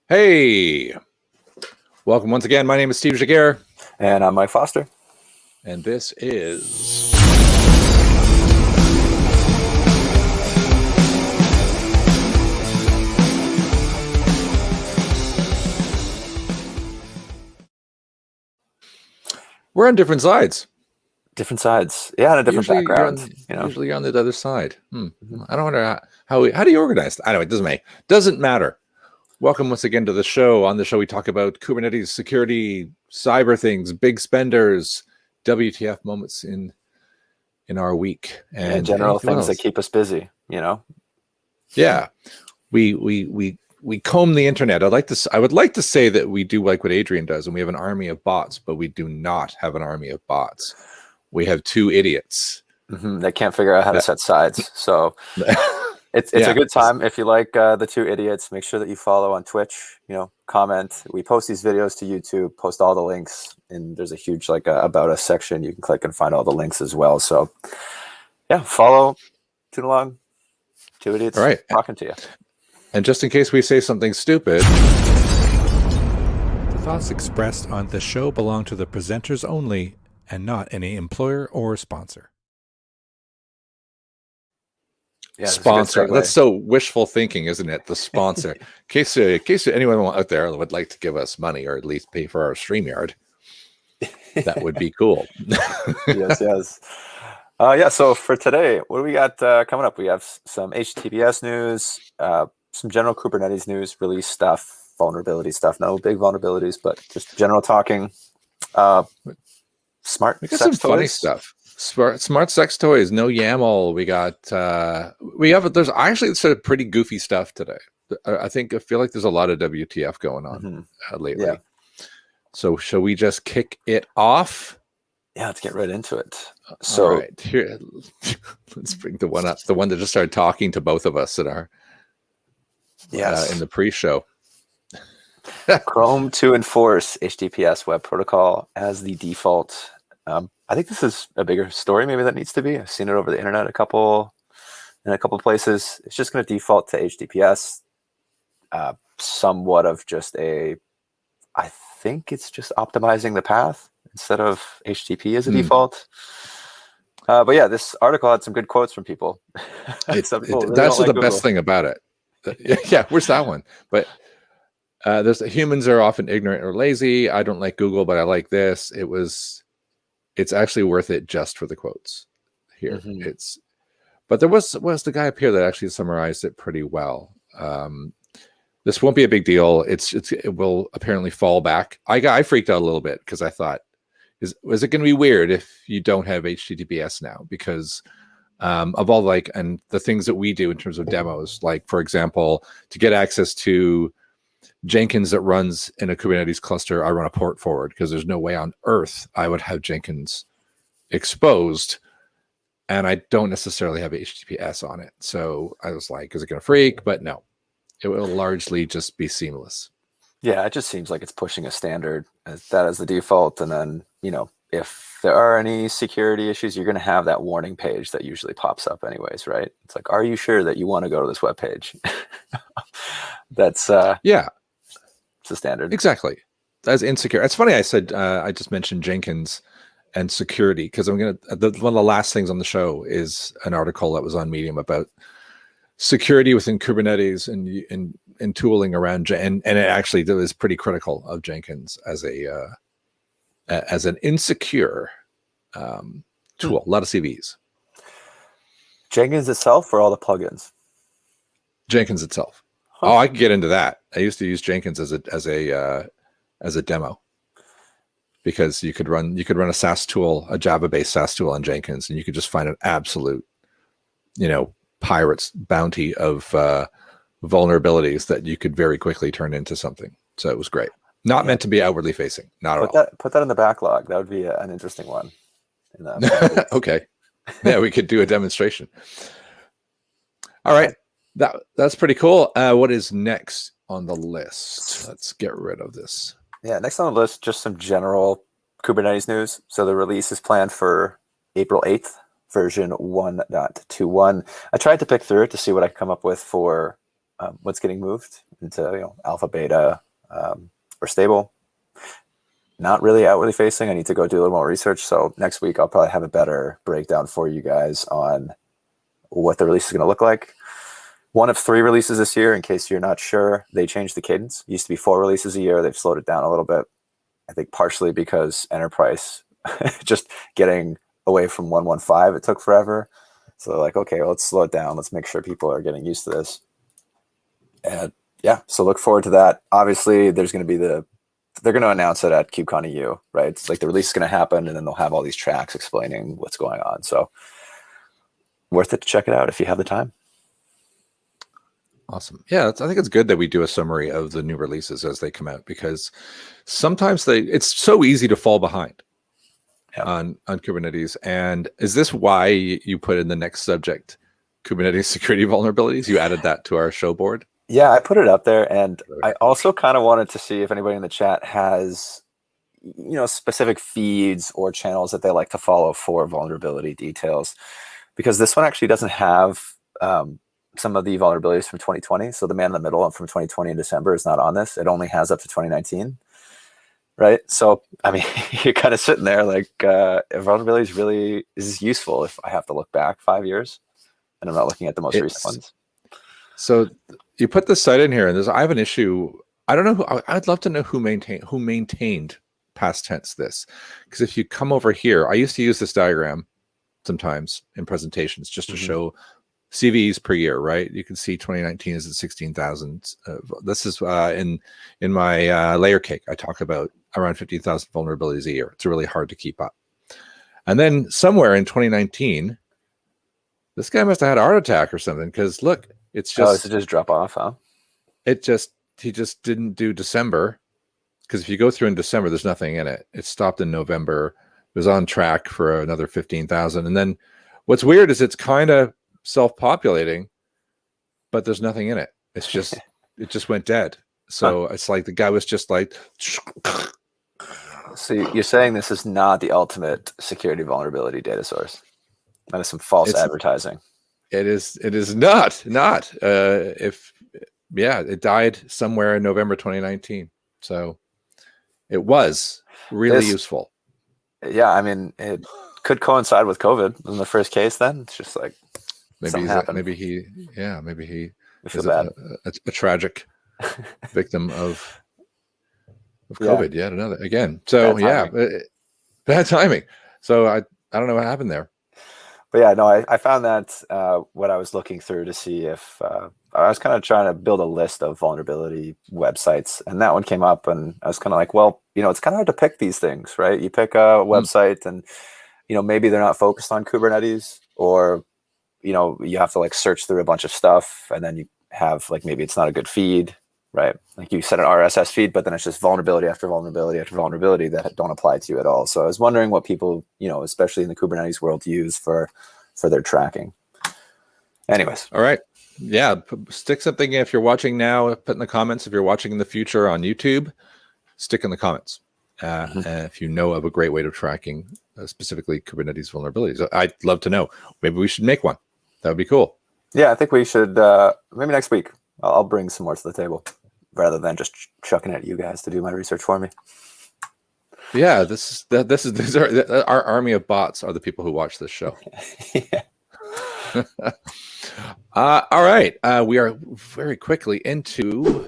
Hey, welcome once again. My name is Steve Jaguar. And I'm Mike Foster. And this is... We're on different sides. Different sides. Yeah, and a different background. Usually you're on the other side. I don't wonder how do you organize that? Anyway, it doesn't matter. Welcome once again to the show. On the show, we talk about Kubernetes, security, cyber things, big spenders, WTF moments in our week, and general things that keep us busy. Yeah, we comb the internet. I would like to say that we do like what Adrian does, and we have an army of bots, but we do not have an army of bots. We have two idiots that can't figure out how to set sides. So it's a good time. If you like the two idiots, make sure that you follow on Twitch, comment. We post these videos to YouTube, post all the links, and there's a huge about us section. You can click and find all the links as well. So yeah, follow, tune along, two idiots talking to you. And just in case we say something stupid, the thoughts expressed on the show belong to the presenters only and not any employer or sponsor. Yeah, sponsor. That's so wishful thinking, isn't it? The sponsor. In case anyone out there would like to give us money or at least pay for our StreamYard, that would be cool. Yes. Yeah. So for today, what do we got coming up? We have some HTTPS news, some general Kubernetes news, release stuff, vulnerability stuff. No big vulnerabilities, but just general talking. Smart. We got some funny stuff. Smart sex toys, no YAML. There's actually sort of pretty goofy stuff today. I feel like there's a lot of WTF going on lately. Yeah. So shall we just kick it off? Yeah, let's get right into it. So all right, here, let's bring the one up, the one that just started talking to both of us in our in the pre-show. Chrome to enforce HTTPS web protocol as the default. I think this is a bigger story maybe that needs to be. I've seen it over the internet in a couple places. It's just going to default to HTTPS. Somewhat of just I think it's just optimizing the path instead of HTTP as a default. But yeah, this article had some good quotes from people. That's the best thing about it. Yeah, where's that one? But humans are often ignorant or lazy. I don't like Google, but I like this. It's actually worth it just for the quotes here. But there was the guy up here that actually summarized it pretty well. This won't be a big deal. It will apparently fall back. I freaked out a little bit because I thought, is it going to be weird if you don't have HTTPS now? Because of all and the things that we do in terms of demos, like for example, to get access to Jenkins that runs in a Kubernetes cluster, I run a port forward because there's no way on earth I would have Jenkins exposed, and I don't necessarily have HTTPS on it. So I was like, is it going to freak? But no, it will largely just be seamless. Yeah, it just seems like it's pushing a standard as the default, and then if there are any security issues, you're going to have that warning page that usually pops up anyways, right? It's like, are you sure that you want to go to this web page? That's it's a standard. Exactly. That's insecure. It's funny I said I just mentioned Jenkins and security because I'm one of the last things on the show is an article that was on Medium about security within Kubernetes and tooling around, and it actually is pretty critical of Jenkins as an insecure tool. A lot of CVs. Jenkins itself or all the plugins? Jenkins itself. Huh. Oh, I could get into that. I used to use Jenkins as a demo because you could run a SaaS tool, a Java-based SaaS tool on Jenkins, and you could just find an absolute, pirate's bounty of vulnerabilities that you could very quickly turn into something. So it was great. Not meant to be outwardly facing. Not at all. Put that in the backlog. That would be an interesting one. Okay. Yeah, we could do a demonstration. All right. That's pretty cool. What is next on the list? Let's get rid of this. Yeah, next on the list, just some general Kubernetes news. So the release is planned for April 8th, version 1.21. I tried to pick through it to see what I could come up with for what's getting moved into alpha, beta, or stable. Not really outwardly facing. I need to go do a little more research. So next week I'll probably have a better breakdown for you guys on what the release is going to look like. One of 3 releases this year, in case you're not sure. They changed the cadence. It used to be 4 releases a year. They've slowed it down a little bit. I think partially because enterprise just getting away from 1.15, it took forever. So they're like, okay, well, let's slow it down. Let's make sure people are getting used to this. And yeah, so look forward to that. Obviously, there's going to be they're going to announce it at KubeCon EU, right? It's like the release is going to happen, and then they'll have all these tracks explaining what's going on. So worth it to check it out if you have the time. Awesome. Yeah, I think it's good that we do a summary of the new releases as they come out, because sometimes it's so easy to fall behind on Kubernetes. And is this why you put in the next subject, Kubernetes security vulnerabilities? You added that to our show board? Yeah, I put it up there, and I also kind of wanted to see if anybody in the chat has, specific feeds or channels that they like to follow for vulnerability details, because this one actually doesn't have some of the vulnerabilities from 2020. So the man in the middle from 2020 in December is not on this. It only has up to 2019, right? So, I mean, you're kind of sitting there like, if vulnerabilities really is useful if I have to look back 5 years and I'm not looking at the most recent ones. So you put this site in here, and I have an issue. I don't know. I'd love to know who maintained past tense this, because if you come over here, I used to use this diagram sometimes in presentations just to show CVEs per year, right? You can see 2019 is at 16,000. This is in my layer cake. I talk about around 15,000 vulnerabilities a year. It's really hard to keep up. And then somewhere in 2019, this guy must have had a heart attack or something, because look, it's just it just drop off, huh? He just didn't do December, because if you go through in December, there's nothing in it. It stopped in November. It was on track for another 15,000. And then what's weird is it's kind of self-populating, but there's nothing in it. It's just it just went dead. So it's like the guy was just like. So you're saying this is not the ultimate security vulnerability data source? That is some false advertising. It is not. It died somewhere in November 2019. So it was really useful. Yeah, I mean, it could coincide with COVID in the first case. Then it's just like maybe he is a tragic victim of COVID yet another again. So bad timing. So I don't know what happened there. But yeah, no, I found that what I was looking through to see if I was kind of trying to build a list of vulnerability websites, and that one came up, and I was kind of like, well, it's kind of hard to pick these things, right? You pick a website, and maybe they're not focused on Kubernetes, or you have to like search through a bunch of stuff, and then you have like maybe it's not a good feed, right? Like you set an RSS feed, but then it's just vulnerability after vulnerability after vulnerability that don't apply to you at all. So I was wondering what people, especially in the Kubernetes world, use for their tracking. Anyways. All right. Yeah. Stick something if you're watching now, put in the comments. If you're watching in the future on YouTube, stick in the comments. If you know of a great way of tracking specifically Kubernetes vulnerabilities. I'd love to know. Maybe we should make one. That would be cool. Yeah, I think we should, maybe next week, I'll bring some more to the table rather than just chucking it at you guys to do my research for me. Yeah, these are our army of bots are the people who watch this show. All right, we are very quickly into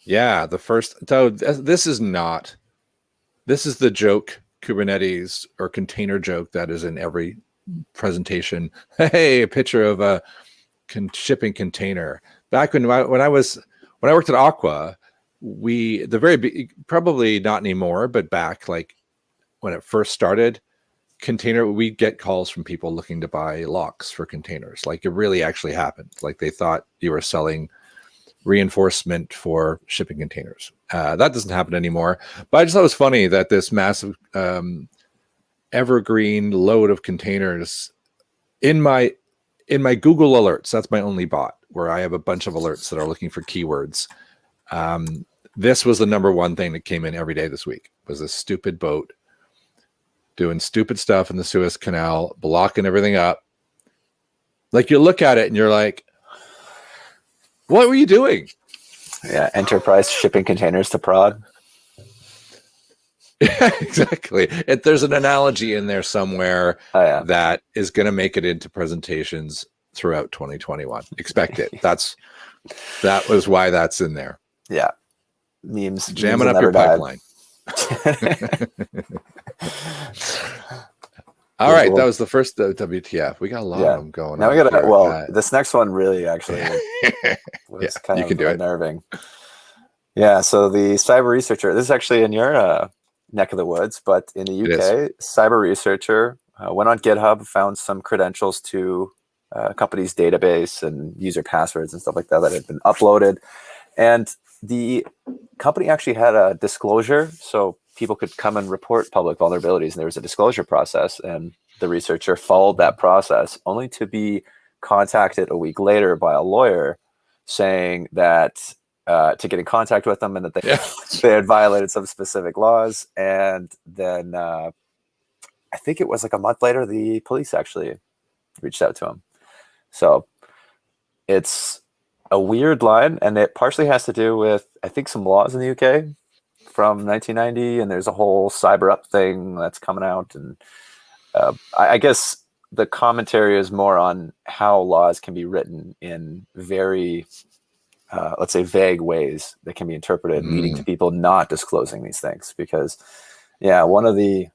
the first. So this is the joke Kubernetes or container joke that is in every presentation. Hey, a picture of a shipping container. Back when I worked at Aqua, probably not anymore, but back like when it first started, we'd get calls from people looking to buy locks for containers. Like it really actually happened. Like they thought you were selling reinforcement for shipping containers. That doesn't happen anymore. But I just thought it was funny that this massive evergreen load of containers in my Google alerts, that's my only bot where I have a bunch of alerts that are looking for keywords. This was the number one thing that came in every day this week, was this stupid boat doing stupid stuff in the Suez Canal, blocking everything up. Like you look at it and you're like, what were you doing? Yeah, enterprise shipping containers to Prague. Yeah, exactly. There's an analogy in there somewhere that is going to make it into presentations throughout 2021. Expect it. That was why that's in there. Yeah, memes jamming up your pipeline. All right, that was the first WTF. We got a lot of them going. Now we got well. This next one really actually was kind of unnerving. Yeah. So the cyber researcher. This is actually in your neck of the woods, but in the UK, cyber researcher went on GitHub, found some credentials to a company's database and user passwords and stuff like that had been uploaded, and the company actually had a disclosure, so people could come and report public vulnerabilities, and there was a disclosure process, and the researcher followed that process, only to be contacted a week later by a lawyer saying that to get in contact with them and that they had violated some specific laws. And then I think it was like a month later, the police actually reached out to him. So it's a weird line, and it partially has to do with, I think, some laws in the UK from 1990, and there's a whole cyber up thing that's coming out. And I guess the commentary is more on how laws can be written in very let's say vague ways that can be interpreted, leading to people not disclosing these things. Because one of the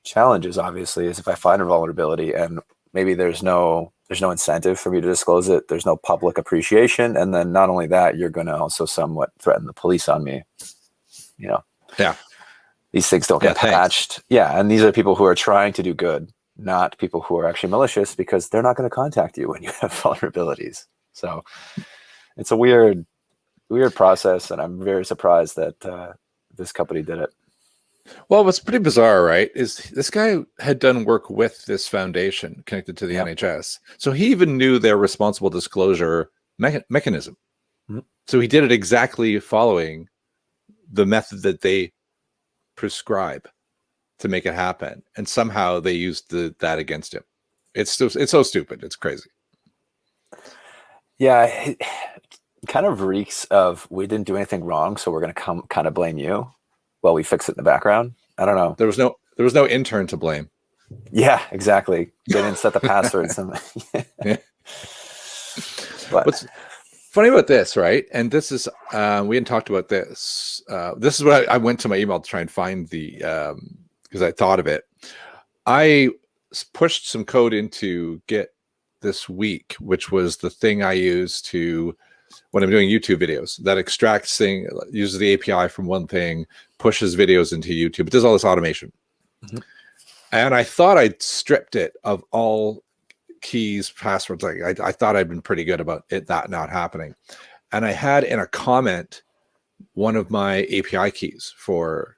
challenges obviously is if I find a vulnerability and maybe there's no incentive for me to disclose it, there's no public appreciation, and then not only that, you're going to also somewhat threaten the police on me. These things don't get patched. And these are people who are trying to do good, not people who are actually malicious, because they're not going to contact you when you have vulnerabilities. So it's a weird process, and I'm very surprised that this company did it. Well, what's pretty bizarre, right, is this guy had done work with this foundation connected to the NHS. So he even knew their responsible disclosure mechanism. So he did it exactly following the method that they prescribe to make it happen. And somehow they used that against him. It's so stupid. It's crazy. Yeah, it kind of reeks of, we didn't do anything wrong, so we're going to kind of blame you while we fix it in the background. I don't know. There was no intern to blame. Yeah, exactly. They didn't set the passwords. But what's funny about this, right? And this is we hadn't talked about this. This is what I went to my email to try and find the because I thought of it. I pushed some code into Git this week, which was the thing I use to when I'm doing YouTube videos, that extracts uses the API from one thing, pushes videos into YouTube. It does all this automation. And I thought I'd stripped it of all keys, passwords. Like I thought I'd been pretty good about that not happening. And I had in a comment one of my API keys for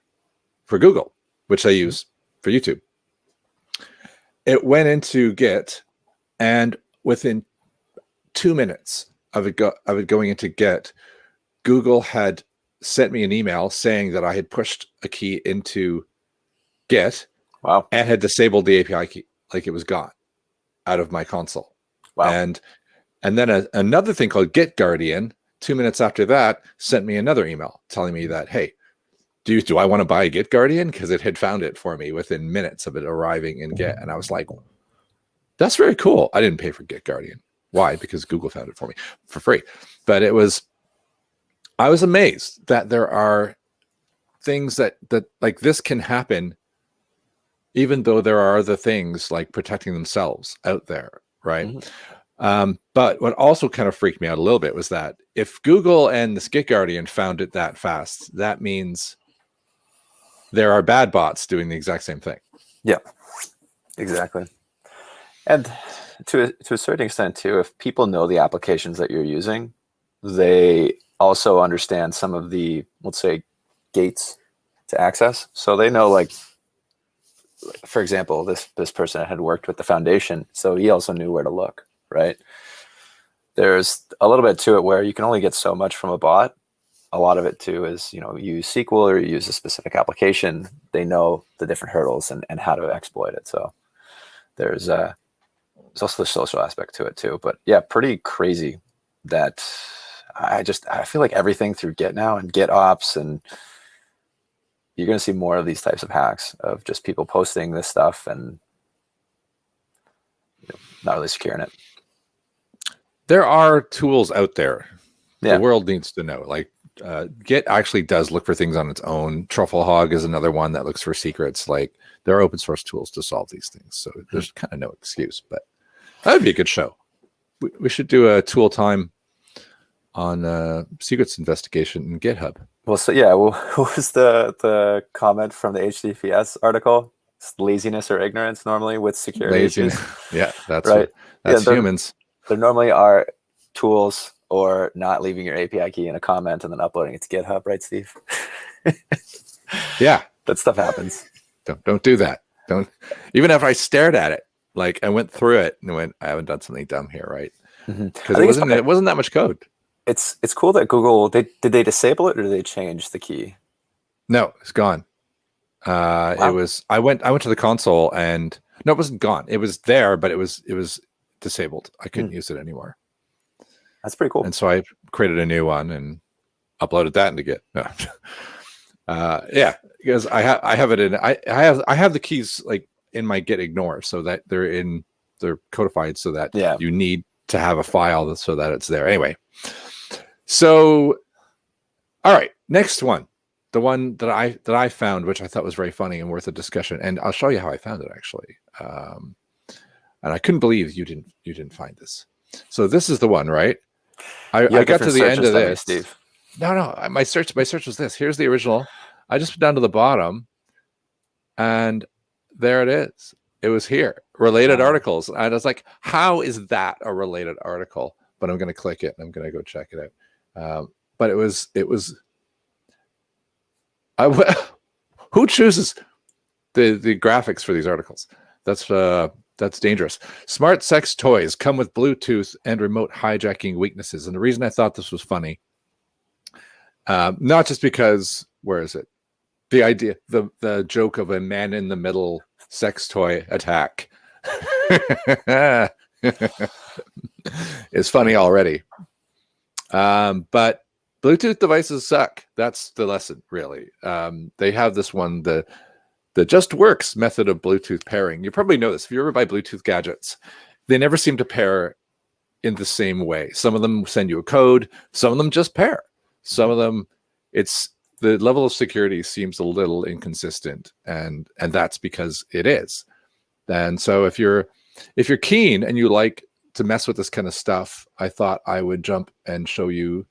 Google, which I use for YouTube. It went into Git, and within 2 minutes of it going into Git, Google had sent me an email saying that I had pushed a key into Git. Wow. And had disabled the API key, like it was gone out of my console. Wow. And then another thing called Git Guardian, 2 minutes after that, sent me another email telling me that, hey, do I want to buy a Git Guardian? Because it had found it for me within minutes of it arriving in Git. And I was like, that's very cool. I didn't pay for Git Guardian. Why? Because Google found it for me for free. But I was amazed that there are things that like this can happen, even though there are other things like protecting themselves out there, right? But what also kind of freaked me out a little bit was that if Google and the Git Guardian found it that fast, that means there are bad bots doing the exact same thing. Yeah, exactly. And to a certain extent too, if people know the applications that you're using, they also understand some of the, let's say, gates to access. So they know, like, for example, this person had worked with the foundation, so he also knew where to look, right? There's a little bit to it where you can only get so much from a bot. A lot of it too is, you use SQL or you use a specific application. They know the different hurdles and how to exploit it. So there's there's also the social aspect to it too. But yeah, pretty crazy that I feel like everything through Git now and GitOps, and you're going to see more of these types of hacks of just people posting this stuff and not really securing it. There are tools out there. Yeah. The world needs to know. Like Git actually does look for things on its own. Trufflehog is another one that looks for secrets. Like there are open source tools to solve these things. So there's kind of no excuse, but that would be a good show. We should do a tool time on secrets investigation in GitHub. Well, so yeah, what was the comment from the HTTPS article? It's laziness or ignorance normally with security issues. Yeah, that's right. That's humans. There normally are tools or not leaving your API key in a comment and then uploading it to GitHub, right, Steve? Yeah, that stuff happens. Don't do that. Don't. Even if I stared at it, like I went through it and went, I haven't done something dumb here, right? Because it wasn't that much code. It's cool that Google did they disable it or did they change the key? No, it's gone. Wow. It was I went to the console and no, it wasn't gone. It was there, but it was disabled. I couldn't use it anymore. That's pretty cool. And so I created a new one and uploaded that into Git. No. Yeah, because I have it in I have the keys like in my Git ignore so that they're codified so that you need to have a file so that it's there. Anyway. So, all right, next one, the one that I found, which I thought was very funny and worth a discussion, and I'll show you how I found it actually. And I couldn't believe you didn't find this. So this is the one, right? I got to the end of this. Steve. No, my search was this. Here's the original. I just went down to the bottom, and there it is. It was here, related articles. And I was like, how is that a related article? But I'm going to click it and I'm going to go check it out. But it was who chooses the graphics for these articles? That's dangerous. Smart sex toys come with Bluetooth and remote hijacking weaknesses. And the reason I thought this was funny, not just because, where is it? The idea, the joke of a man in the middle sex toy attack is funny already. But Bluetooth devices suck. That's the lesson, really. They have this one, the just works method of Bluetooth pairing. You probably know this. If you ever buy Bluetooth gadgets, they never seem to pair in the same way. Some of them send you a code. Some of them just pair. Some of them, it's the level of security seems a little inconsistent, and that's because it is. And so if you're keen and you like to mess with this kind of stuff, I thought I would jump and show you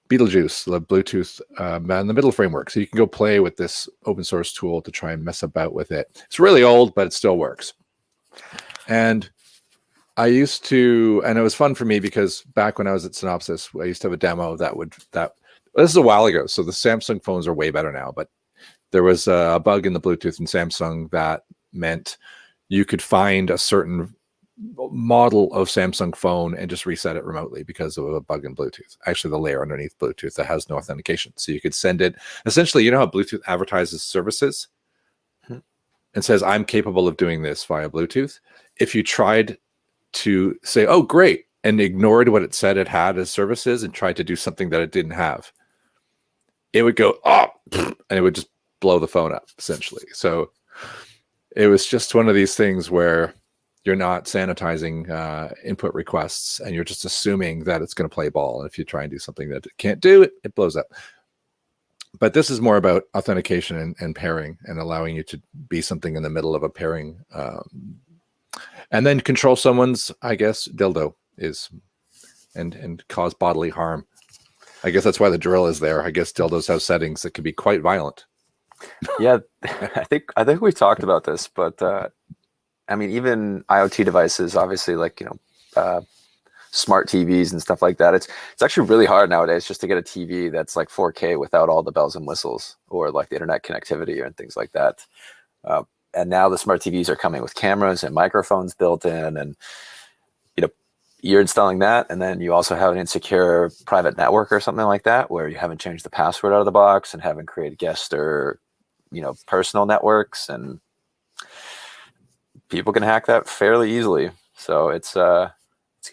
Beetlejuice, the Bluetooth man in the middle framework. So you can go play with this open source tool to try and mess about with it. It's really old, but it still works. And I used to, and it was fun for me because back when I was at Synopsys, I used to have a demo this is a while ago. So the Samsung phones are way better now, but there was a bug in the Bluetooth in Samsung that meant you could find a certain model of Samsung phone and just reset it remotely because of a bug in Bluetooth. Actually, the layer underneath Bluetooth that has no authentication. So you could send it, essentially, you know how Bluetooth advertises services and says, I'm capable of doing this via Bluetooth. If you tried to say, oh, great, and ignored what it said it had as services and tried to do something that it didn't have, it would go, oh, and it would just blow the phone up, essentially. So it was just one of these things where you're not sanitizing input requests and you're just assuming that it's going to play ball. And if you try and do something that it can't do, it blows up. But this is more about authentication and pairing and allowing you to be something in the middle of a pairing. And then control someone's, I guess, dildo is and cause bodily harm. I guess that's why the drill is there. I guess dildos have settings that can be quite violent. Yeah, I think we talked about this, but I mean, even IoT devices, obviously, like, smart TVs and stuff like that. It's actually really hard nowadays just to get a TV that's like 4K without all the bells and whistles or like the internet connectivity and things like that. And now the smart TVs are coming with cameras and microphones built in, and you're installing that, and then you also have an insecure private network or something like that where you haven't changed the password out of the box and haven't created guest or personal networks, and people can hack that fairly easily. So it's going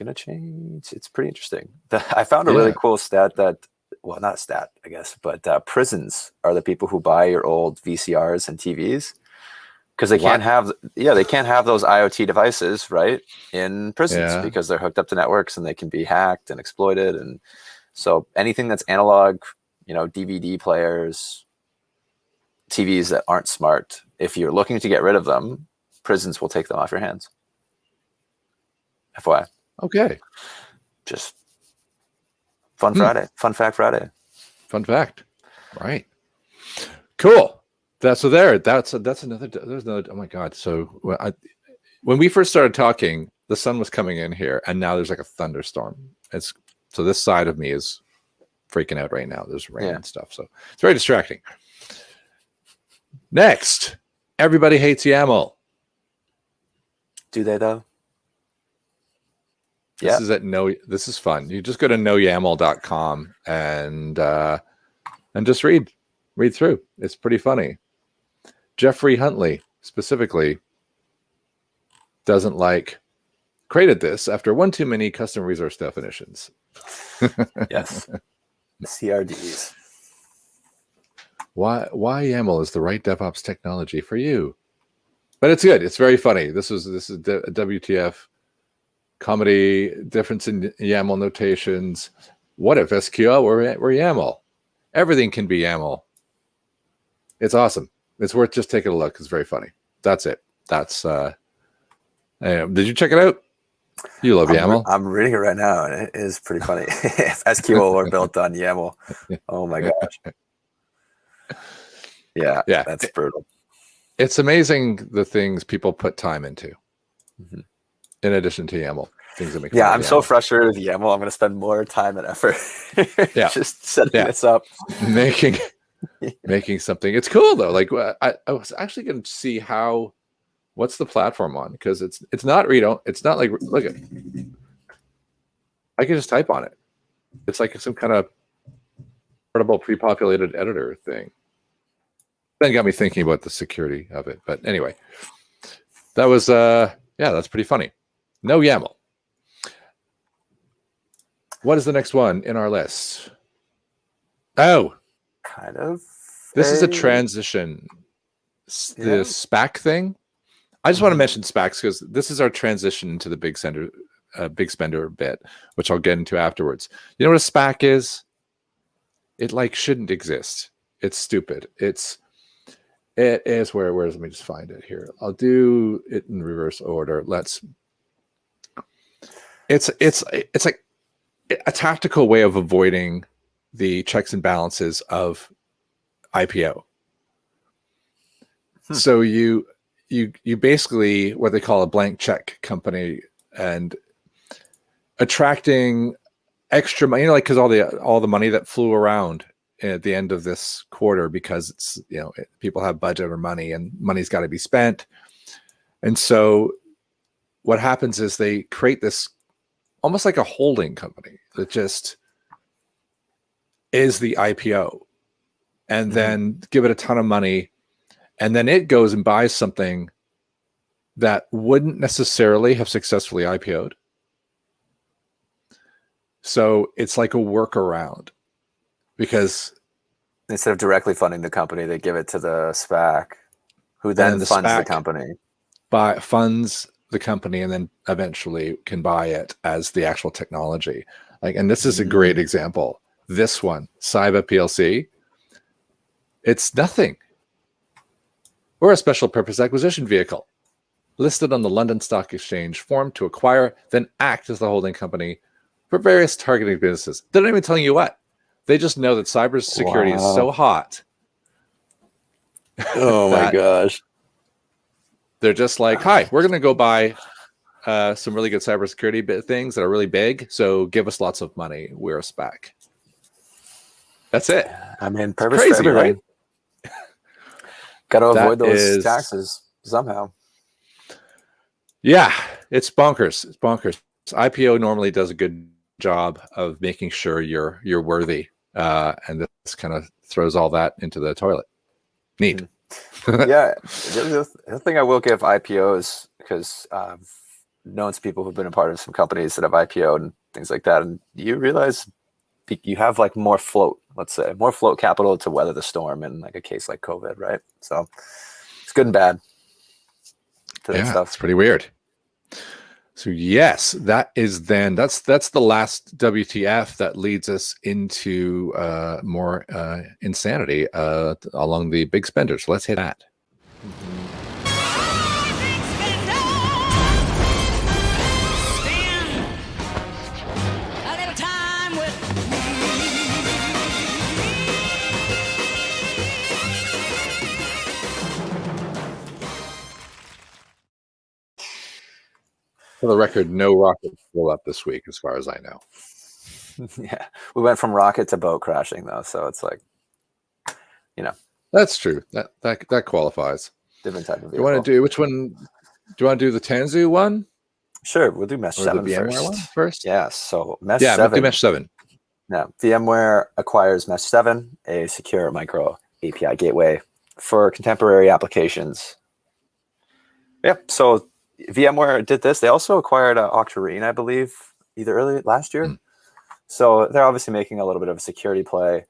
to change. It's pretty interesting. I found a really cool stat that, well, not a stat, I guess, but prisons are the people who buy your old VCRs and TVs because they can't have those IoT devices, right, in prisons because they're hooked up to networks and they can be hacked and exploited. And so anything that's analog, DVD players, TVs that aren't smart, if you're looking to get rid of them, prisons will take them off your hands. FYI. Okay. Just fun Friday. Fun fact Friday. Fun fact. Right. Cool. That's another. There's another. Oh my God. So when we first started talking, the sun was coming in here, and now there's like a thunderstorm. So this side of me is freaking out right now. There's rain and stuff, so it's very distracting. Next, everybody hates YAML. Do they though? This is this is fun. You just go to noyaml.com and just read through. It's pretty funny. Jeffrey Huntley specifically created this after one too many custom resource definitions. Yes. CRDs. Why YAML is the right DevOps technology for you? But it's good. It's very funny. This is a WTF comedy, difference in YAML notations. What if SQL were YAML? Everything can be YAML. It's awesome. It's worth just taking a look. It's very funny. That's it. That's did you check it out? You love YAML. I'm reading it right now, and it is pretty funny. If SQL were built on YAML, oh my gosh. Yeah, that's brutal. It's amazing the things people put time into. In addition to YAML, things that make I'm so frustrated with YAML. I'm going to spend more time and effort just setting this up, making something. It's cool though. Like I was actually going to see what's the platform on, because it's not it's not like, look at, I can just type on it. It's like some kind of portable pre-populated editor thing. Then got me thinking about the security of it. But anyway, that was that's pretty funny. No YAML. What is the next one in our list? Oh, kind of. This is a transition. The SPAC thing. I just want to mention SPACs because this is our transition into the big spender bit, which I'll get into afterwards. You know what a SPAC is? It shouldn't exist. It's stupid. It is where let me just find it here. I'll do it in reverse order. It's like a tactical way of avoiding the checks and balances of IPO. So you basically what they call a blank check company, and attracting extra money, because all the money that flew around at the end of this quarter, because it's people have budget or money, and money's got to be spent. And so what happens is they create this almost like a holding company that just is the IPO, and then give it a ton of money, and then it goes and buys something that wouldn't necessarily have successfully IPO'd. So it's like a workaround, because instead of directly funding the company, they give it to the SPAC, who then funds the company. Funds the company, and then eventually can buy it as the actual technology. And this is a great example. This one, Cyba PLC, it's nothing. We're a special purpose acquisition vehicle listed on the London Stock Exchange, formed to acquire, then act as the holding company for various targeting businesses. They're not even telling you what. They just know that cybersecurity is so hot. Oh my gosh. They're just like, hi, we're going to go buy some really good cybersecurity things that are really big. So give us lots of money. We're a SPAC. That's it. I mean, purpose crazy, for everything. Right? Got to avoid those taxes somehow. Yeah, it's bonkers. It's bonkers. IPO normally does a good job of making sure you're worthy, and this kind of throws all that into the toilet. Neat. Yeah, the thing I will give IPOs, because known some people who've been a part of some companies that have IPO'd and things like that, and you realize you have like more float, let's say, more float capital to weather the storm in like a case like COVID, right? So it's good and bad to that stuff. It's pretty weird. So yes, that's the last WTF that leads us into more insanity along the big spenders. Let's hit that. For the record, no rockets flew up this week, as far as I know. Yeah, we went from rocket to boat crashing, though, so it's like, That's true. That qualifies. Different type of vehicle. You want to do which one? Do you want to do the Tanzu one? Sure, we'll do Mesh 7 the VMware first. One first. Yeah, so Mesh 7. We'll do Mesh 7. Yeah, VMware acquires Mesh 7, a secure micro API gateway for contemporary applications. Yep. So VMware did this. They also acquired Octarine, I believe, either early last year. So they're obviously making a little bit of a security play.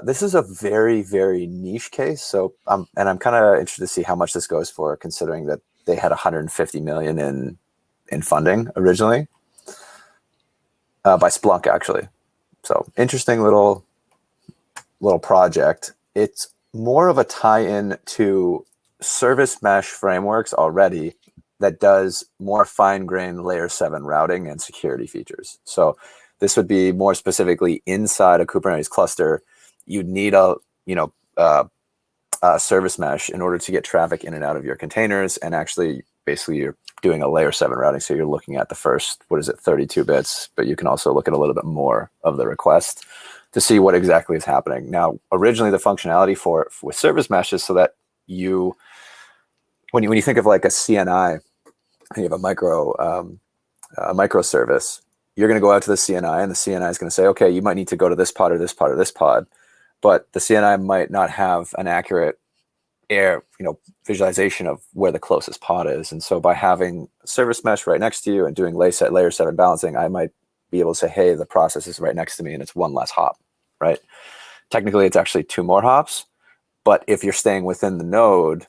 This is a very, very niche case. So and I'm kind of interested to see how much this goes for, considering that they had 150 million in funding originally by Splunk, actually. So interesting little project. It's more of a tie-in to service mesh frameworks already that does more fine-grained layer 7 routing and security features. So this would be more specifically inside a Kubernetes cluster. You'd need a service mesh in order to get traffic in and out of your containers, and actually basically you're doing a layer 7 routing. So you're looking at the first, 32 bits, but you can also look at a little bit more of the request to see what exactly is happening. Now, originally the functionality with service mesh is so that when you think of like a CNI, and you have a microservice, you're going to go out to the CNI, and the CNI is going to say, okay, you might need to go to this pod or this pod or this pod, but the CNI might not have an accurate visualization of where the closest pod is. And so by having service mesh right next to you and doing layer 7 balancing, I might be able to say, hey, the process is right next to me and it's one less hop, right? Technically, it's actually 2 more hops, but if you're staying within the node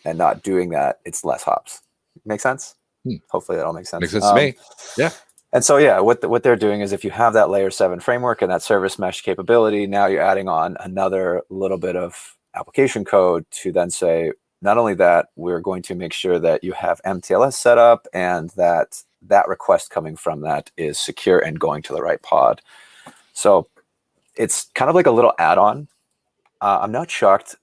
and not doing that, it's less hops. Make sense? Hopefully that all makes sense. Makes sense to me. Yeah. And so, yeah, what they're doing is if you have that layer 7 framework and that service mesh capability, now you're adding on another little bit of application code to then say, not only that, we're going to make sure that you have MTLS set up and that request coming from that is secure and going to the right pod. So it's kind of like a little add-on. I'm not shocked.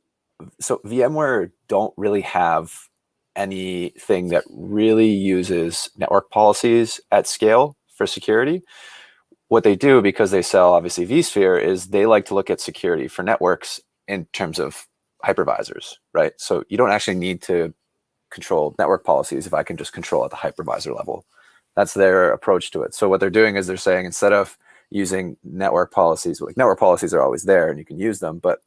So VMware don't really have anything that really uses network policies at scale for security. What they do, because they sell obviously vSphere, is they like to look at security for networks in terms of hypervisors, right? So you don't actually need to control network policies if I can just control at the hypervisor level. That's their approach to it. So what they're doing is they're saying, instead of using network policies, like network policies are always there and you can use them, but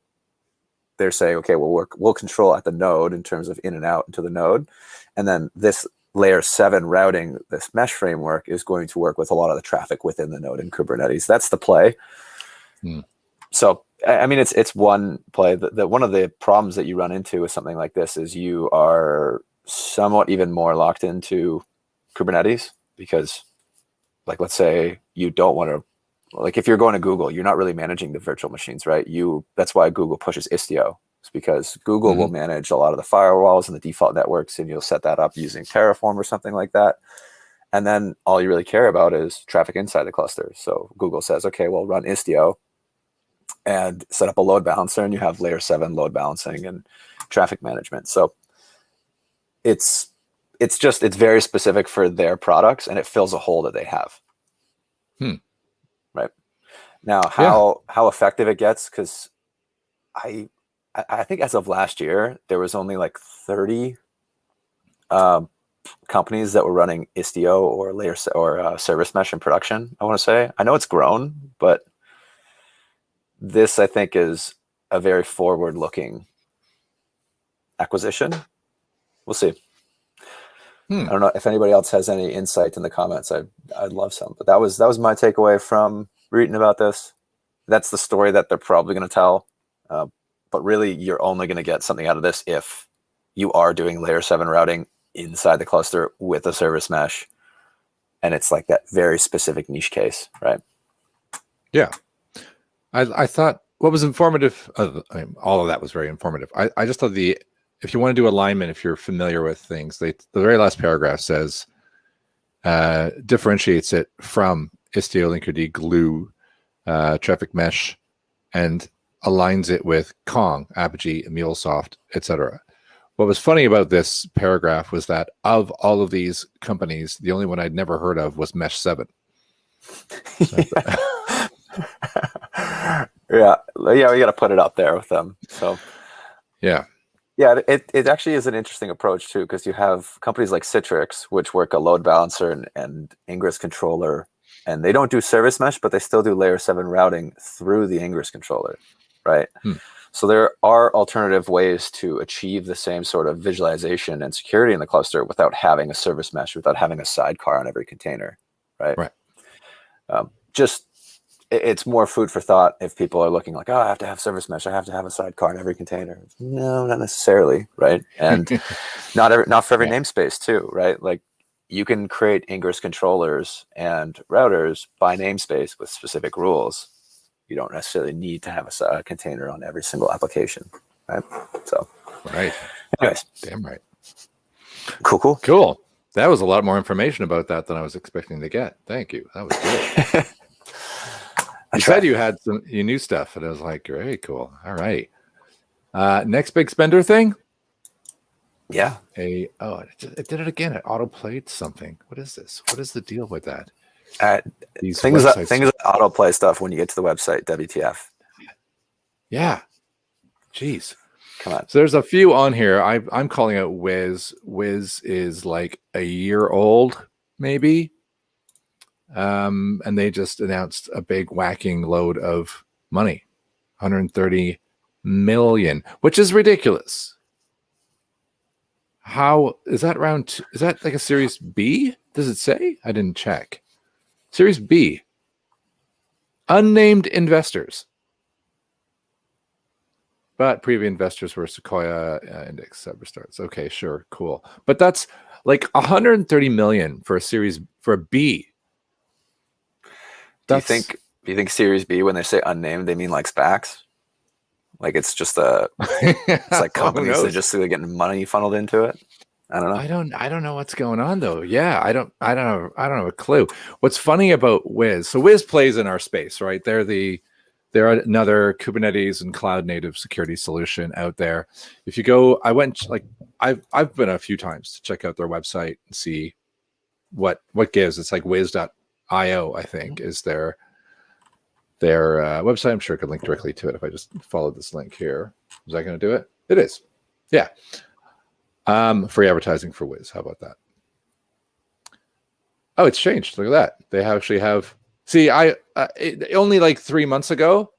they're saying, okay, we'll control at the node in terms of in and out into the node. And then this layer 7 routing, this mesh framework, is going to work with a lot of the traffic within the node in Kubernetes. That's the play. So, I mean, it's one play. One of the problems that you run into with something like this is you are somewhat even more locked into Kubernetes, because, like, let's say you don't want to, like, if you're going to Google, you're not really managing the virtual machines, right? That's why Google pushes Istio. It's because Google will manage a lot of the firewalls and the default networks, and you'll set that up using Terraform or something like that. And then all you really care about is traffic inside the cluster. So Google says, okay, well, run Istio and set up a load balancer, and you have layer 7 load balancing and traffic management. So it's very specific for their products, and it fills a hole that they have. Right. Now, how effective it gets, because I think as of last year, there was only like 30 companies that were running Istio or service mesh in production, I want to say. I know it's grown, but this, I think, is a very forward-looking acquisition. We'll see. I don't know if anybody else has any insight in the comments. I'd love some. But that was my takeaway from reading about this. That's the story that they're probably going to tell. But really, you're only going to get something out of this if you are doing layer 7 routing inside the cluster with a service mesh. And it's like that very specific niche case, right? Yeah. I thought what was informative, all of that was very informative. I just thought if you want to do alignment, if you're familiar with things, the very last paragraph says, differentiates it from Istio, Linkerd, Glue, Traffic Mesh, and aligns it with Kong, Apogee, MuleSoft, etc. What was funny about this paragraph was that of all of these companies, the only one I'd never heard of was Mesh 7. Yeah, we got to put it up there with them. So yeah, it actually is an interesting approach too, because you have companies like Citrix, which work a load balancer and Ingress controller, and they don't do service mesh, but they still do layer 7 routing through the Ingress controller, right? So there are alternative ways to achieve the same sort of visualization and security in the cluster without having a service mesh, without having a sidecar on every container, right? It's more food for thought if people are looking like, oh, I have to have service mesh, I have to have a sidecar in every container. No, not necessarily, right? And not for every namespace too, right? Like you can create Ingress controllers and routers by namespace with specific rules. You don't necessarily need to have a container on every single application, right? So, right. Anyways, damn right. Cool. That was a lot more information about that than I was expecting to get. Thank you. That was good. You said you had some new stuff, and I was like, very cool. All right. Next big spender thing. Yeah. It did it again. It autoplayed something. What is this? What is the deal with that? Things that autoplay stuff when you get to the website. WTF? Yeah. Jeez. Come on. So there's a few on here. I'm calling out Wiz. Wiz is like a year old, maybe. And they just announced a big whacking load of money, 130 million, which is ridiculous. How is that round? Is that like a Series B? Does it say? I didn't check. Series B. Unnamed investors. But previous investors were Sequoia Index Cyberstarts. Okay, sure, cool. But that's like 130 million for a B. Do you think Series B, when they say unnamed, they mean like SPACs? Like it's just it's like companies that just getting money funneled into it. I don't know. I don't know what's going on though. Yeah, I don't have a clue. What's funny about Wiz? So Wiz plays in our space, right? They're another Kubernetes and cloud native security solution out there. If you go, I've been a few times to check out their website and see what gives. It's like wiz.io, I think, is their website. I'm sure I could link directly to it if I just followed this link here. Is that going to do it? It is. Yeah. Free advertising for Wiz. How about that? Oh, it's changed. Look at that. They actually have. See, only like 3 months ago,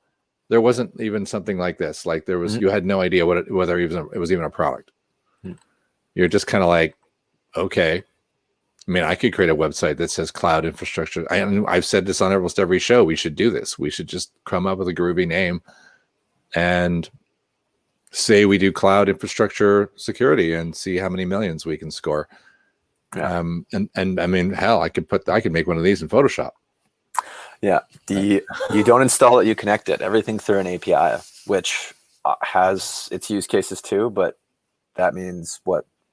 there wasn't even something like this. Like there was, you had no idea whether it was even a product. You're just kind of like, okay. I mean, I could create a website that says cloud infrastructure. I've said this on almost every show. We should do this. We should just come up with a groovy name and say we do cloud infrastructure security and see how many millions we can score. Yeah. And I mean, hell, I could make one of these in Photoshop. Yeah. You don't install it, you connect it. Everything through an API, which has its use cases too, but that means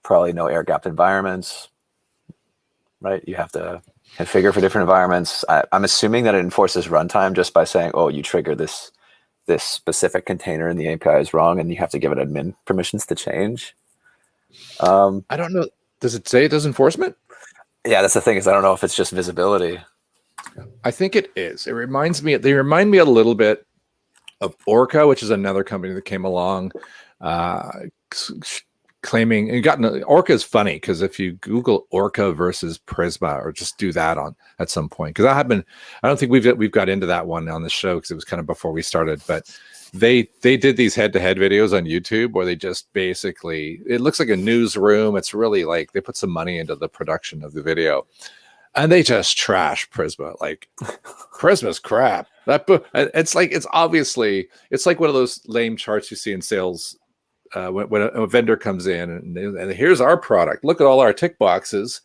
probably no air-gapped environments, right? You have to configure for different environments. I'm assuming that it enforces runtime just by saying, oh, you trigger this specific container in the API is wrong, and you have to give it admin permissions to change. I don't know. Does it say it does enforcement? Yeah, that's the thing, is I don't know if it's just visibility. I think it is. They remind me a little bit of Orca, which is another company that came along claiming, and Orca is funny because if you Google Orca versus Prisma, or just do that at some point, because I don't think we've got into that one on the show because it was kind of before we started, but they did these head-to-head videos on YouTube where they just basically, it looks like a newsroom. It's really like they put some money into the production of the video, and they just trash Prisma. Like, Prisma's crap. It's like, it's obviously, it's like one of those lame charts you see in sales when a vendor comes in and here's our product. Look at all our tick boxes.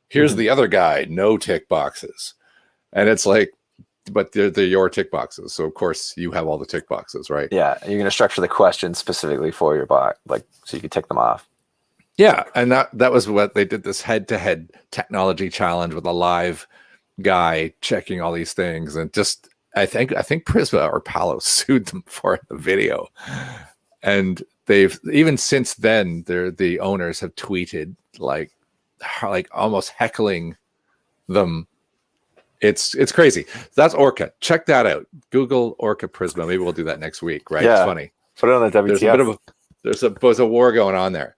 Here's the other guy, no tick boxes. And it's like, but they're your tick boxes. So of course you have all the tick boxes, right? Yeah. You're going to structure the questions specifically for your bot, like, so you can tick them off. Yeah. And that was what they did, this head-to-head technology challenge with a live guy checking all these things. And just, I think Prisma or Palo sued them for the video. And they've, even since then, the owners have tweeted like almost heckling them. It's crazy. That's Orca. Check that out. Google Orca Prisma. Maybe we'll do that next week, right? Yeah. It's funny. Put it on the WTF. There's a war going on there.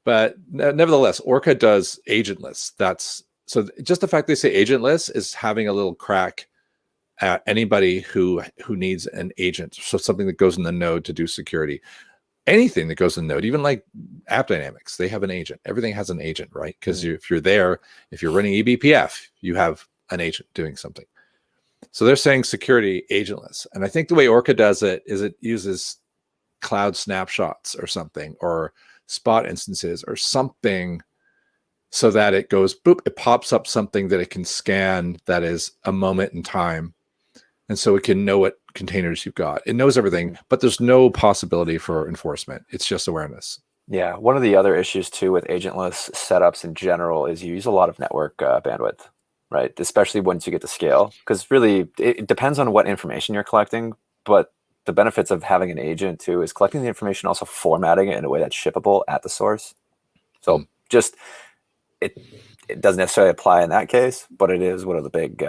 But nevertheless, Orca does agentless. So just the fact they say agentless is having a little crack at anybody who needs an agent. So something that goes in the node to do security. Anything that goes in the node, even like App Dynamics, they have an agent. Everything has an agent, right? Because if you're there, if you're running eBPF, you have an agent doing something. So they're saying security agentless. And I think the way Orca does it is it uses cloud snapshots or something, or spot instances or something, so that it goes boop, it pops up something that it can scan that is a moment in time. And so it can know what containers you've got. It knows everything, but there's no possibility for enforcement. It's just awareness. Yeah. One of the other issues too with agentless setups in general is you use a lot of network bandwidth, right? Especially once you get to scale, because really it depends on what information you're collecting. But the benefits of having an agent too is collecting the information, also formatting it in a way that's shippable at the source. So just, it doesn't necessarily apply in that case, but it is one of the big,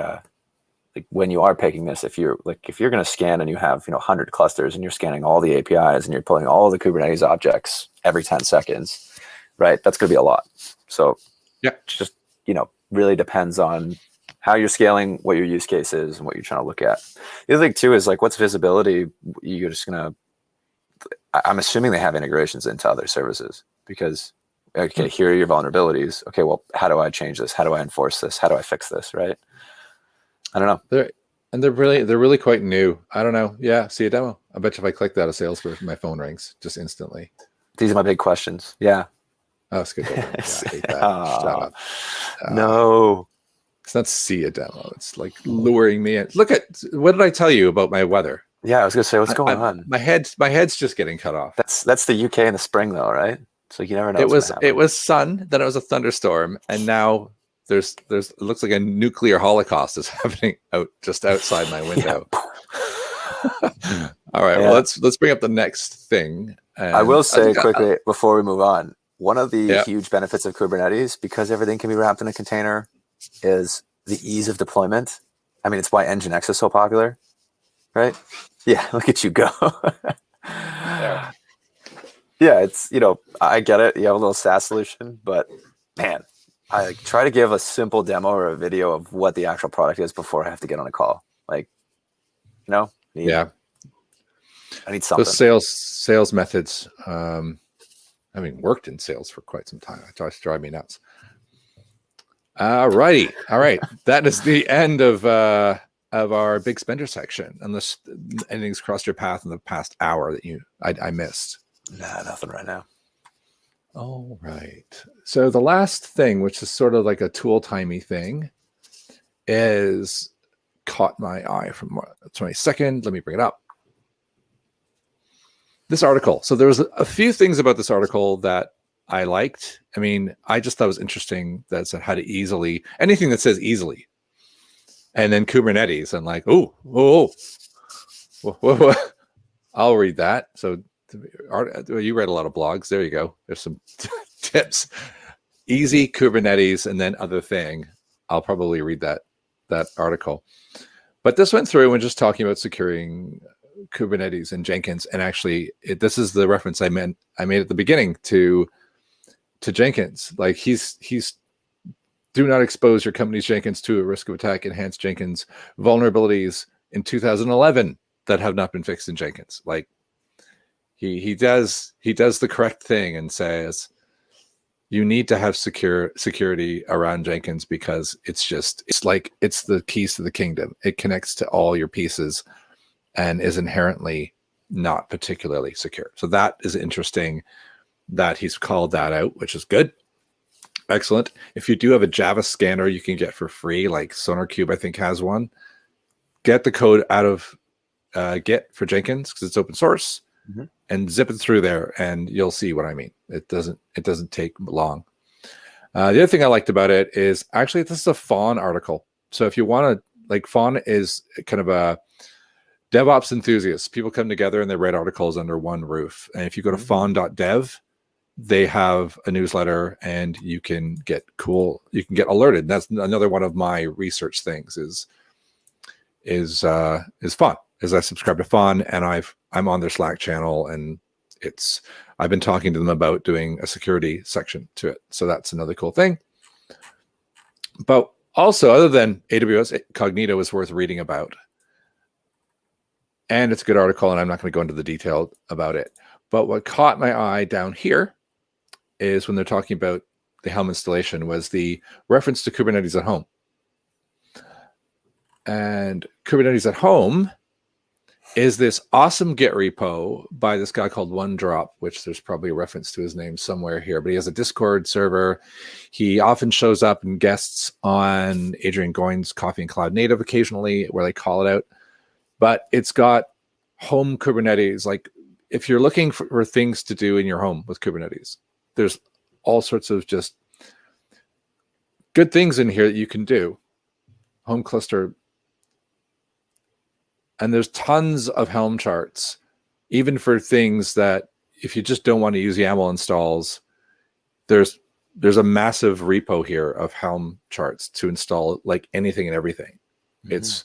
like when you are picking this, if you're going to scan and you have 100 clusters and you're scanning all the APIs and you're pulling all the Kubernetes objects every 10 seconds, right? That's going to be a lot. So yeah, just really depends on how you're scaling, what your use case is, and what you're trying to look at. The other thing too is like, what's visibility? You're just gonna, I'm assuming they have integrations into other services, because okay, here are your vulnerabilities. Okay, well, how do I change this? How do I enforce this? How do I fix this? Right? I don't know. They're really quite new. I don't know. Yeah, see a demo. I bet you if I click that, a Salesforce, my phone rings just instantly. These are my big questions. Yeah. Oh, it's good. Yeah, I hate that. Shut up. No. It's not see a demo. It's like luring me in. Look at, what did I tell you about my weather? Yeah, I was gonna say, what's going on? My head's just getting cut off. That's the UK in the spring though, right? So you never know. It was sun, then it was a thunderstorm, and now there's it looks like a nuclear holocaust is happening just outside my window. Yeah. All right, well let's bring up the next thing. I will say quickly before we move on, one of the huge benefits of Kubernetes, because everything can be wrapped in a container, is the ease of deployment. I mean, it's why Nginx is so popular, right? Yeah, look at you go. Yeah, it's, I get it. You have a little SaaS solution, but man, I try to give a simple demo or a video of what the actual product is before I have to get on a call. Like, I need something. Those sales methods, having worked in sales for quite some time, it drives me nuts. All right. That is the end of our big spender section, unless anything's crossed your path in the past hour that I missed. Nah, nothing right now. All right. So the last thing, which is sort of like a tool timey thing, is caught my eye from 22nd. Let me bring it up. This article. So there was a few things about this article that I liked. I mean, I just thought it was interesting that it said how to easily, anything that says easily, and then Kubernetes, and like, whoa. I'll read that. So you read a lot of blogs. There you go. There's some tips. Easy Kubernetes, and then other thing. I'll probably read that article. But this went through and just talking about securing Kubernetes and Jenkins, and actually, this is the reference I made at the beginning to Jenkins. Like he's do not expose your company's Jenkins to a risk of attack. Enhance Jenkins vulnerabilities in 2011 that have not been fixed in Jenkins. Like, he does the correct thing and says you need to have security around Jenkins because it's the keys to the kingdom. It connects to all your pieces and is inherently not particularly secure. So that is interesting that he's called that out, which is good. Excellent. If you do have a Java scanner you can get for free, like SonarQube I think has one, get the code out of Git for Jenkins because it's open source. Mm-hmm. And zip it through there and you'll see what I mean. It doesn't take long. The other thing I liked about it is actually this is a Fawn article. So if you want to, like, Fawn is kind of a DevOps enthusiast. People come together and they write articles under one roof. And if you go to fawn.dev, they have a newsletter and you can get alerted. That's another one of my research things is Fawn. Is I subscribe to Fawn and I'm on their Slack channel and I've been talking to them about doing a security section to it. So that's another cool thing. But also, other than AWS Cognito is worth reading about. And it's a good article, and I'm not going to go into the detail about it. But what caught my eye down here is when they're talking about the Helm installation was the reference to Kubernetes at home. And Kubernetes at home is this awesome Git repo by this guy called OneDrop, which there's probably a reference to his name somewhere here, but he has a Discord server. He often shows up and guests on Adrian Goines' Coffee and Cloud Native occasionally where they call it out. But it's got home Kubernetes. Like if you're looking for things to do in your home with Kubernetes, there's all sorts of just good things in here that you can do. Home cluster. And there's tons of Helm charts, even for things that if you just don't want to use YAML installs, there's a massive repo here of Helm charts to install like anything and everything. Mm-hmm.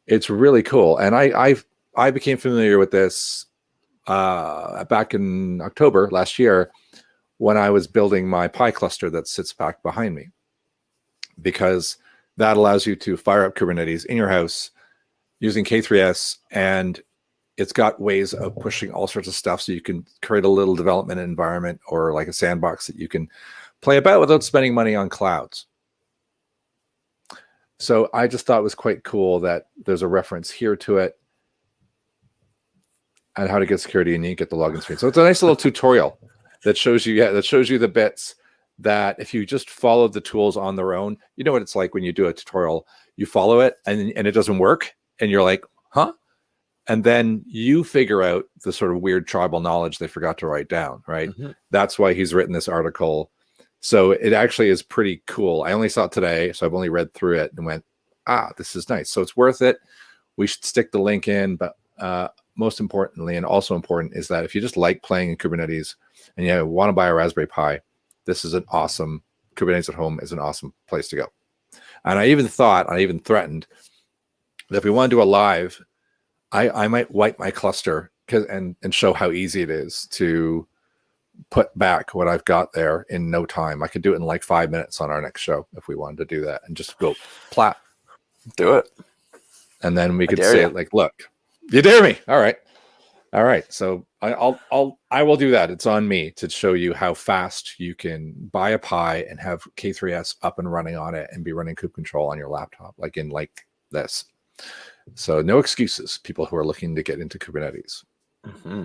It's really cool. And I became familiar with this back in October last year when I was building my Pi cluster that sits back behind me, because that allows you to fire up Kubernetes in your house using K8S, and it's got ways of pushing all sorts of stuff so you can create a little development environment or like a sandbox that you can play about without spending money on clouds. So I just thought it was quite cool that there's a reference here to it and how to get security, and you get the login screen. So it's a nice little tutorial that shows you the bits that if you just follow the tools on their own, you know what it's like when you do a tutorial, you follow it and it doesn't work. And you're like, huh? And then you figure out the sort of weird tribal knowledge they forgot to write down, right? Mm-hmm. That's why he's written this article. So it actually is pretty cool. I only saw it today, so I've only read through it and went, this is nice. So it's worth it. We should stick the link in. But most importantly, and also important, is that if you just like playing in Kubernetes and you want to buy a Raspberry Pi, this is Kubernetes at home is an awesome place to go. And I even threatened that if we want to do a live, I might wipe my cluster and show how easy it is to put back what I've got there in no time. I could do it in like 5 minutes on our next show if we wanted to do that and just go plat. Do it. And then we could say it like, look, you dare me. All right. So I will do that. It's on me to show you how fast you can buy a Pi and have K8S up and running on it and be running kube control on your laptop, like this. So no excuses, people who are looking to get into Kubernetes. Mm-hmm.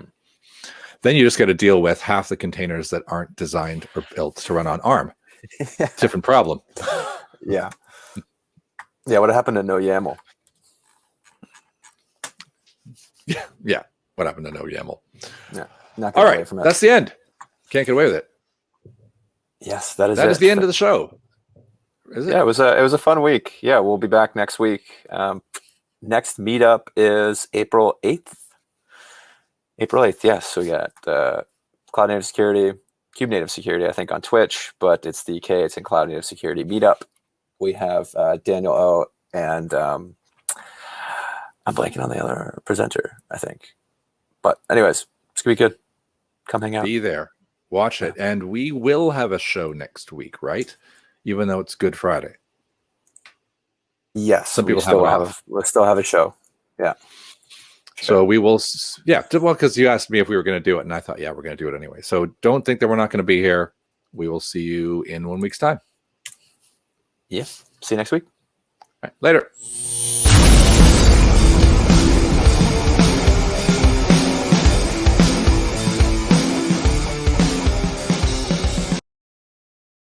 Then you just got to deal with half the containers that aren't designed or built to run on ARM. Different problem. Yeah. What happened to NOYAML? Yeah. What happened to NOYAML? Yeah. Not all right. From that's the end. Can't get away with it. Yes, that is the end of the show. Is it? Yeah, it was a fun week. Yeah, we'll be back next week. Next meetup is April 8th. April 8th, yes. So we got Cloud Native Security, Kube Native Security, I think, on Twitch, but it's the K8S and Cloud Native Security meetup. We have Daniel O and I'm blanking on the other presenter, I think. But anyways, it's going to be good. Come hang out. Be there. Watch it. And we will have a show next week, right? Even though it's Good Friday. Yes. Some people we'll still have a show. Yeah. So we will, yeah, well, because you asked me if we were going to do it, and I thought, yeah, we're going to do it anyway. So don't think that we're not going to be here. We will see you in 1 week's time. Yeah. See you next week. All right, later.